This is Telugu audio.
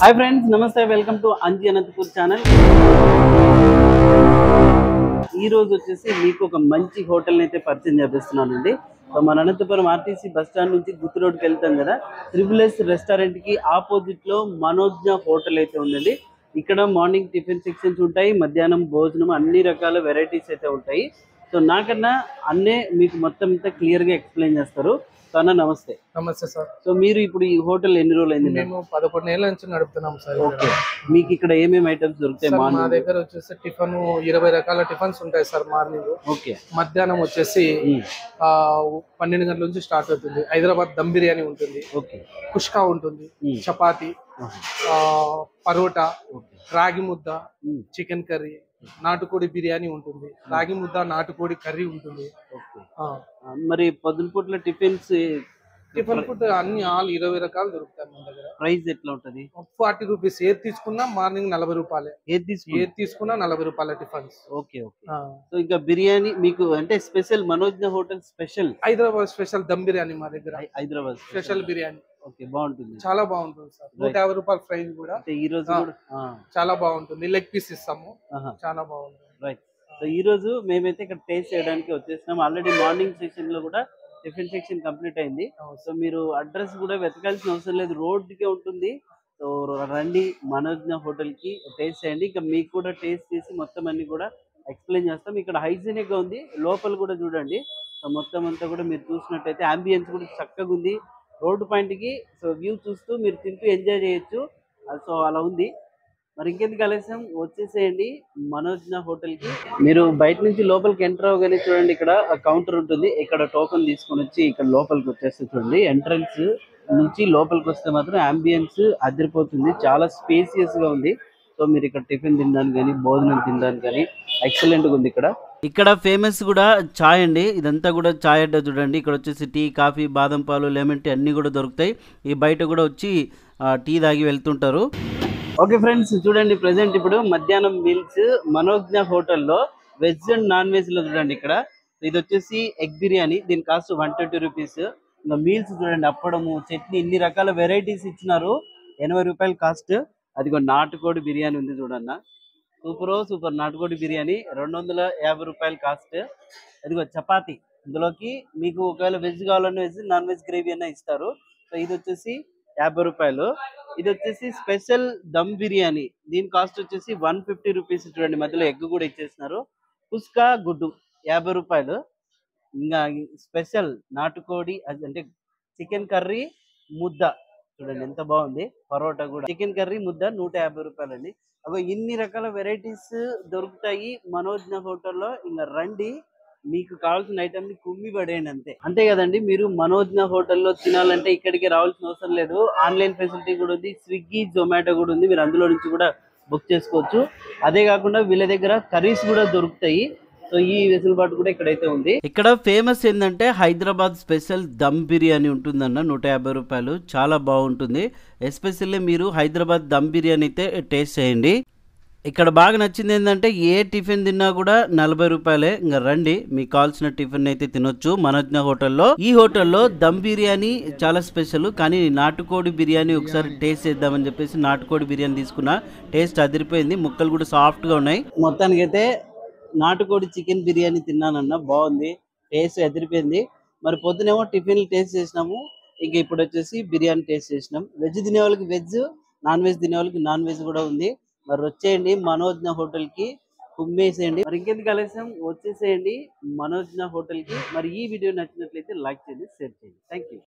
हाय फ्रेंड्स नमस्ते वेलकम टू अंजी अनंतपुर चैनल ఈ రోజు వచ్చేసి మీకు ఒక మంచి హోటల్ అయితే పరిచయం చేపిస్తున్నానండి. సో మన అనంతపురం ఆర్టీసీ బస్ స్టాండ్ నుంచి గుత్తి రోడ్కి వెళ్తాం కదా, ట్రిపుల్ ఎస్ రెస్టారెంట్ కి ఆపోజిట్ లో మనోజ్ఞ హోటల్ అయితే ఉందండి. ఇక్కడ మార్నింగ్ టిఫిన్ సెక్షన్స్ ఉంటాయి, మధ్యాహ్నం భోజనం అన్ని రకాల వెరైటీస్ అయితే ఉంటాయి. సో నాకన్నా అన్నే మీకు మొత్తం అంతా క్లియర్ గా ఎక్స్ప్లెయిన్ చేస్తారు. సో అన్న నమస్తే. నమస్తే సార్. సో మీరు ఇప్పుడు ఈ హోటల్ ఎన్ని రోజులు అయింది? మేము 11 ఏళ్ల నుంచి నడుపుతున్నాం సార్. ఓకే, మీకు ఇక్కడ ఏమేమి ఐటమ్స్ దొరుకుతాయి? మా దగ్గర వచ్చేసి టిఫిన్ 20 రకాల టిఫిన్స్ ఉంటాయి సార్ మార్నింగ్. ఓకే, మధ్యాహ్నం వచ్చేసి 12 గంటల నుంచి స్టార్ట్ అవుతుంది. హైదరాబాద్ దమ్ బిర్యానీ ఉంటుంది, ఓకే, కుష్కా ఉంటుంది, చపాతి, పరోటా, రాగి ముద్ద, చికెన్ కర్రీ, నాటుకోడి బిర్యానీ ఉంటుంది, రాగి ముద్ద నాటుకోడి కర్రీ ఉంటుంది. మరి పొద్దున పూట్ల టిఫిన్ ఫుడ్ అన్ని ఆల్ 20 రకాలు దొరుకుతాయి మన దగ్గర. ప్రైస్ ఎట్లా ఉంటది? 40 రూపీస్. ఏది తీసుకున్నా మార్నింగ్ 40 రూపాయలే. ఏది తీసుకున్నా 40 రూపాయల టిఫిన్స్. Okay okay. సో ఇంకా బిర్యానీ మీకు అంటే special Manojna hotel special Hyderabad special dum biryani మా దగ్గర. హైదరాబాద్ స్పెషల్ బిర్యానీ. ఓకే, బాగుంటుంది, చాలా బాగుంటుంది సార్. 150 రూపాయల ప్రైస్ కూడా. ఈ రోజు చాలా బాగుంటుంది. లెగ్ పీస్ ఇస్తాము, చాలా బాగుంటుంది. రైట్. సో ఈ రోజు మేమైతే ఇక్కడ టేస్ట్ చేయడానికి వచ్చేసినాం. ఆల్రెడీ మార్నింగ్ సెషన్ లో కూడా టిఫిన్ సెక్షన్ కంప్లీట్ అయింది. సో మీరు అడ్రస్ కూడా వెతకాల్సిన అవసరం లేదు, రోడ్కే ఉంటుంది. సో రండి మనోజ్ఞ హోటల్ కి టేస్ట్ చేయండి. ఇంకా మీకు కూడా టేస్ట్ చేసి మొత్తం అన్ని కూడా ఎక్స్ప్లెయిన్ చేస్తాం. ఇక్కడ హైజీనిక్ గా ఉంది, లోపల కూడా చూడండి. సో మొత్తం అంతా కూడా మీరు చూసినట్టయితే అంబియన్స్ కూడా చక్కగా ఉంది. రోడ్డు పాయింట్ కి సో వ్యూ చూస్తూ మీరు తింటూ ఎంజాయ్ చేయొచ్చు. సో అలా ఉంది. మరి ఇంకెందుకు ఆలస్యం, వచ్చేసేయండి మనోజ్ఞ హోటల్ కి. మీరు బయట నుంచి లోపలికి ఎంటర్ అవ్వగానే చూడండి, ఇక్కడ కౌంటర్ ఉంటుంది. ఇక్కడ టోకెన్ తీసుకొని వచ్చి ఇక్కడ లోపలికి వచ్చేస్తే చూడండి, ఎంట్రన్స్ నుంచి లోపలికి వస్తే మాత్రం అంబియన్స్ అదిరిపోతుంది. చాలా స్పేసియస్ గా ఉంది. సో మీరు ఇక్కడ టిఫిన్ తినడానికి కానీ భోజనం తినడానికి కానీ ఎక్సలెంట్ గా ఉంది. ఇక్కడ ఫేమస్ కూడా చాయ్ అండి. ఇదంతా కూడా చాయ్ అడ్డా చూడండి. ఇక్కడ వచ్చేసి టీ, కాఫీ, బాదం పాలు, లెమన్ టీ అన్నీ కూడా దొరుకుతాయి. ఈ బయట కూడా వచ్చి టీ తాగి వెళ్తుంటారు. ఓకే ఫ్రెండ్స్, చూడండి ప్రెసెంట్ ఇప్పుడు మధ్యాహ్నం మీల్స్ మనోజ్ఞ హోటల్లో వెజ్ అండ్ నాన్ వెజ్ లో చూడండి. ఇక్కడ ఇది వచ్చేసి ఎగ్ బిర్యానీ, దీని కాస్ట్ 120 రూపీస్. ఇంకా మీల్స్ చూడండి, అప్పడము, చట్నీ, ఇన్ని రకాల వెరైటీస్ ఇచ్చినారు. 80 రూపాయలు కాస్ట్. అదిగో నాటుకోడి బిర్యానీ ఉంది చూడన్న, సూపర్ నాటుకోడి బిర్యానీ 250 రూపాయలు కాస్ట్. అదిగో చపాతి, ఇందులోకి మీకు ఒకవేళ వెజ్ కావాలన్నా వెజ్, నాన్ వెజ్ గ్రేవీ అన్నా ఇస్తారు. సో ఇది వచ్చేసి 50 రూపాయలు. ఇది వచ్చేసి స్పెషల్ దమ్ బిర్యానీ, దీని కాస్ట్ వచ్చేసి 150 రూపీస్. చూడండి మధ్యలో ఎగ్ కూడా ఇచ్చేస్తున్నారు. కుస్కా గుడ్డు 50 రూపాయలు. ఇంకా స్పెషల్ నాటుకోడి అంటే చికెన్ కర్రీ ముద్ద చూడండి ఎంత బాగుంది. పరోటా కూడా, చికెన్ కర్రీ ముద్ద 150 రూపాయలు అండి. అగో ఇన్ని రకాల వెరైటీస్ దొరుకుతాయి మనోజ్ఞ హోటల్లో. ఇంకా రండి, మీకు కావాల్సిన ఐటమ్ ని కుమ్మి పడేయండి, అంతే కదండి. మీరు మనోజ్ఞ హోటల్లో తినాలంటే ఇక్కడికి రావాల్సిన అవసరం లేదు. ఆన్లైన్ ఫెసిలిటీ కూడా ఉంది, స్విగ్గీ, జొమాటో కూడా ఉంది. మీరు అందులో నుంచి కూడా బుక్ చేసుకోవచ్చు. అదే కాకుండా వీళ్ళ దగ్గర కర్రీస్ కూడా దొరుకుతాయి. సో ఈ వెసులుబాటు కూడా ఇక్కడైతే ఉంది. ఇక్కడ ఫేమస్ ఏంటంటే హైదరాబాద్ స్పెషల్ దమ్ బిర్యానీ ఉంటుందన్న, 150 రూపాయలు. చాలా బాగుంటుంది. ఎస్పెషల్లీ మీరు హైదరాబాద్ దమ్ బిర్యానీ అయితే టేస్ట్ చేయండి. ఇక్కడ బాగా నచ్చింది ఏంటంటే ఏ టిఫిన్ తిన్నా కూడా 40 రూపాయలే. ఇంకా రండి, మీకు కావాల్సిన టిఫిన్ అయితే తినొచ్చు మనోజ్ఞ హోటల్లో. ఈ హోటల్లో దమ్ బిర్యానీ చాలా స్పెషల్, కానీ నాటుకోడి బిర్యానీ ఒకసారి టేస్ట్ చేద్దామని చెప్పేసి నాటుకోడి బిర్యానీ తీసుకున్నా. టేస్ట్ అదిరిపోయింది, ముక్కలు కూడా సాఫ్ట్ గా ఉన్నాయి. మొత్తానికైతే నాటుకోడి చికెన్ బిర్యానీ తిన్నానన్న, బాగుంది, టేస్ట్ అదిరిపోయింది. మరి పొద్దునేమో టిఫిన్లు టేస్ట్ చేసినాము, ఇంక ఇప్పుడు వచ్చేసి బిర్యానీ టేస్ట్ చేసినాం. వెజ్ తినే వాళ్ళకి వెజ్, నాన్ వెజ్ తినే వాళ్ళకి నాన్ వెజ్ కూడా ఉంది. మరి వచ్చేయండి మనోజ్ఞ హోటల్ కి, కుమ్మేసేయండి. మరి ఇంకెందుకు ఆలస్యం, వచ్చేసేయండి మనోజ్ఞ హోటల్ కి. మరి ఈ వీడియో నచ్చినట్లయితే లైక్ చేయండి, షేర్ చేయండి. Thank you.